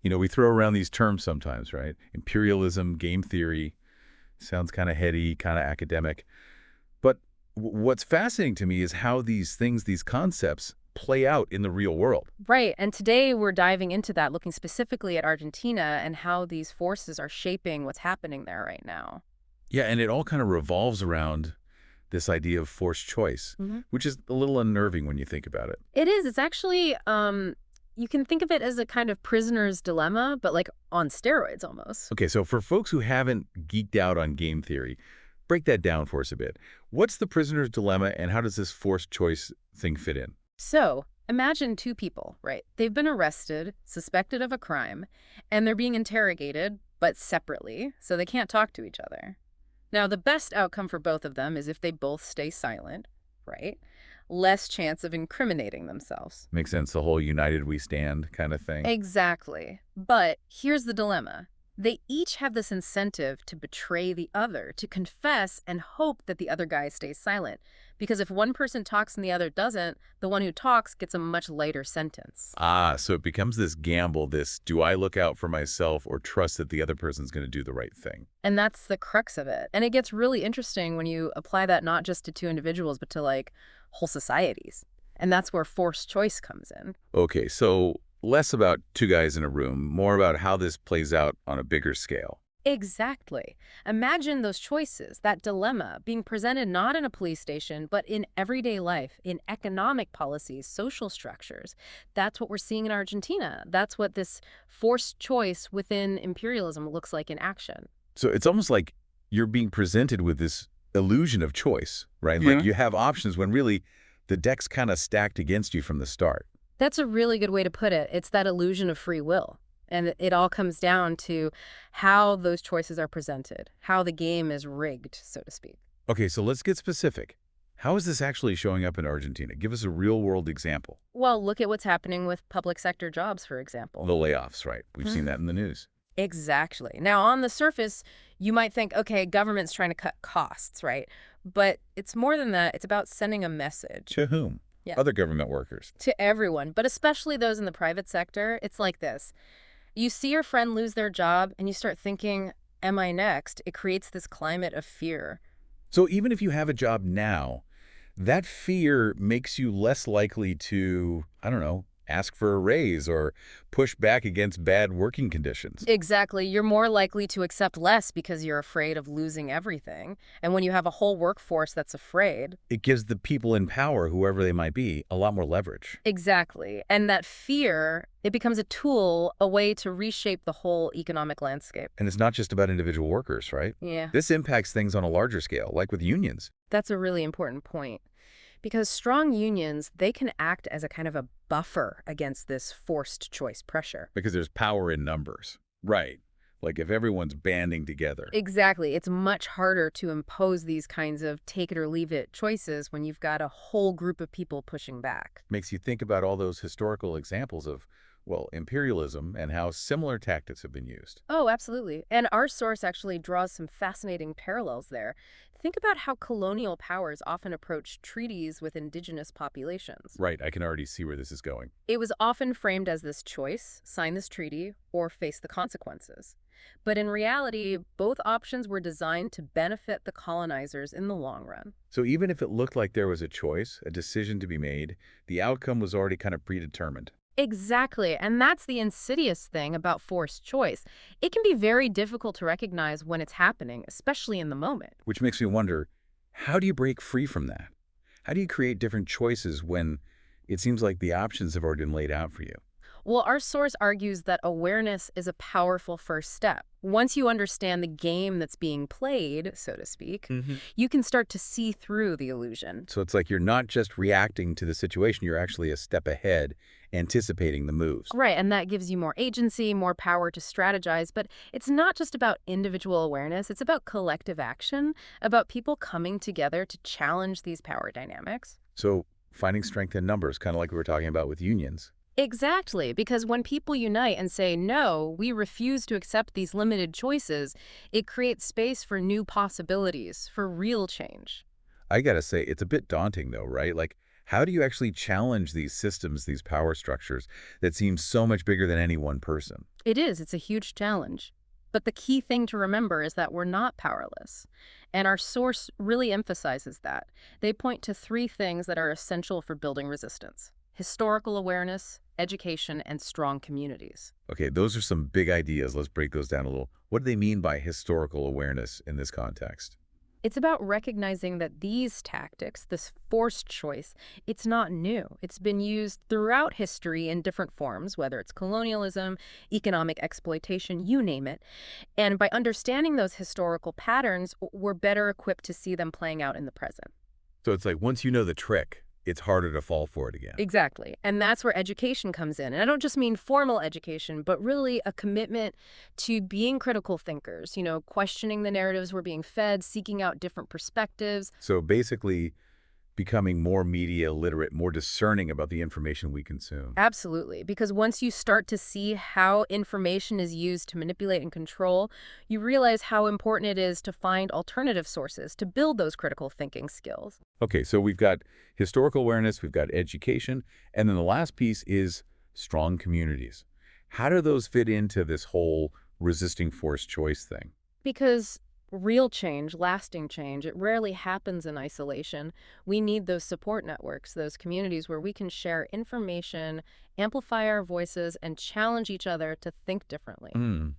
We throw around these terms sometimes, right? Imperialism, game theory, sounds kind of heady, kind of academic. But what's fascinating to me is how these things, these concepts, play out in the real world. Right, and today we're diving into that, looking specifically at Argentina and how these forces are shaping what's happening there right now. Yeah, and it all kind of revolves around this idea of forced choice, which is a little unnerving when you think about it. It is. It's actually, you can think of it as a kind of prisoner's dilemma, but like on steroids almost. Okay, so for folks who haven't geeked out on game theory, break that down for us a bit. What's the prisoner's dilemma, and how does this forced choice thing fit in? So imagine two people, right? They've been arrested, suspected of a crime, and they're being interrogated, but separately, so they can't talk to each other. Now, the best outcome for both of them is if they both stay silent, right? Less chance of incriminating themselves. Makes sense, the whole united we stand kind of thing. Exactly. But here's the dilemma. They each have this incentive to betray the other, to confess and hope that the other guy stays silent. Because if one person talks and the other doesn't, the one who talks gets a much lighter sentence. Ah, so it becomes this gamble, this do I look out for myself or trust that the other person's going to do the right thing? And that's the crux of it. And it gets really interesting when you apply that not just to two individuals, but to like whole societies. And that's where forced choice comes in. Okay, so less about two guys in a room, more about how this plays out on a bigger scale. Exactly. Imagine those choices, that dilemma, being presented not in a police station, but in everyday life, in economic policies, social structures. That's what we're seeing in Argentina. That's what this forced choice within imperialism looks like in action. So it's almost like you're being presented with this illusion of choice, right? Yeah. Like you have options when really the deck's kind of stacked against you from the start. That's a really good way to put it. It's that illusion of free will. And it all comes down to how those choices are presented, how the game is rigged, so to speak. Okay, so let's get specific. How is this actually showing up in Argentina? Give us a real-world example. Well, look at what's happening with public sector jobs, for example. The layoffs, right? We've seen that in the news. Exactly. Now, on the surface, you might think, okay, government's trying to cut costs, right? But it's more than that. It's about sending a message. To whom? Yeah. Other government workers. To everyone, but especially those in the private sector. It's like this. You see your friend lose their job and you start thinking, am I next? It creates this climate of fear. So even if you have a job now, that fear makes you less likely to, I don't know, ask for a raise or push back against bad working conditions. Exactly. You're more likely to accept less because you're afraid of losing everything. And when you have a whole workforce that's afraid. It gives the people in power, whoever they might be, a lot more leverage. Exactly. And that fear, it becomes a tool, a way to reshape the whole economic landscape. And it's not just about individual workers, right? Yeah. This impacts things on a larger scale, like with unions. That's a really important point. Because strong unions, they can act as a kind of a buffer against this forced choice pressure. Because there's power in numbers. Right. Like if everyone's banding together. Exactly. It's much harder to impose these kinds of take it or leave it choices when you've got a whole group of people pushing back. Makes you think about all those historical examples of, well, imperialism and how similar tactics have been used. Oh, absolutely. And our source actually draws some fascinating parallels there. Think about how colonial powers often approach treaties with indigenous populations. Right, I can already see where this is going. It was often framed as this choice, sign this treaty, or face the consequences. But in reality, both options were designed to benefit the colonizers in the long run. So even if it looked like there was a choice, a decision to be made, the outcome was already kind of predetermined. Exactly, and that's the insidious thing about forced choice. It can be very difficult to recognize when it's happening, especially in the moment. Which makes me wonder, how do you break free from that? How do you create different choices when it seems like the options have already been laid out for you? Well, our source argues that awareness is a powerful first step. Once you understand the game that's being played, so to speak, you can start to see through the illusion. So it's like you're not just reacting to the situation, you're actually a step ahead, anticipating the moves. Right, and that gives you more agency, more power to strategize. But it's not just about individual awareness. It's about collective action, about people coming together to challenge these power dynamics. So finding strength in numbers, kind of like we were talking about with unions. Exactly, because when people unite and say, no, we refuse to accept these limited choices, it creates space for new possibilities, for real change. I gotta say, it's a bit daunting though, right? Like, How do you actually challenge these systems, these power structures that seem so much bigger than any one person? It is. It's a huge challenge. But the key thing to remember is that we're not powerless. And our source really emphasizes that. They point to three things that are essential for building resistance: historical awareness, education, and strong communities. Okay, those are some big ideas. Let's break those down a little. What do they mean by historical awareness in this context? It's about recognizing that these tactics, this forced choice, it's not new. It's been used throughout history in different forms, whether it's colonialism, economic exploitation, you name it. And by understanding those historical patterns, we're better equipped to see them playing out in the present. So it's like once you know the trick, it's harder to fall for it again. Exactly. And that's where education comes in. And I don't just mean formal education, but really a commitment to being critical thinkers, questioning the narratives we're being fed, seeking out different perspectives. So basically, becoming more media literate, more discerning about the information we consume. Absolutely. Because once you start to see how information is used to manipulate and control, you realize how important it is to find alternative sources to build those critical thinking skills. Okay, so we've got historical awareness, we've got education, and then the last piece is strong communities. How do those fit into this whole resisting forced choice thing? Because real change, lasting change, it rarely happens in isolation. We need those support networks, those communities where we can share information, amplify our voices, and challenge each other to think differently.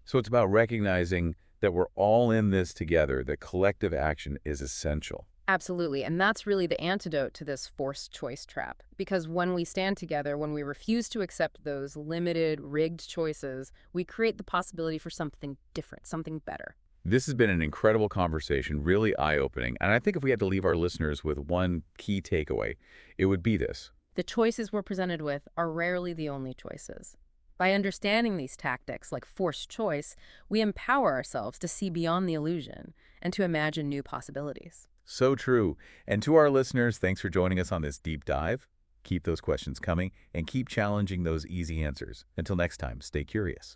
So it's about recognizing that we're all in this together, that collective action is essential. Absolutely. And that's really the antidote to this forced choice trap. Because when we stand together, when we refuse to accept those limited, rigged choices, we create the possibility for something different, something better. This has been an incredible conversation, really eye-opening, and I think if we had to leave our listeners with one key takeaway, it would be this. The choices we're presented with are rarely the only choices. By understanding these tactics, like forced choice, we empower ourselves to see beyond the illusion and to imagine new possibilities. So true. And to our listeners, thanks for joining us on this deep dive. Keep those questions coming and keep challenging those easy answers. Until next time, stay curious.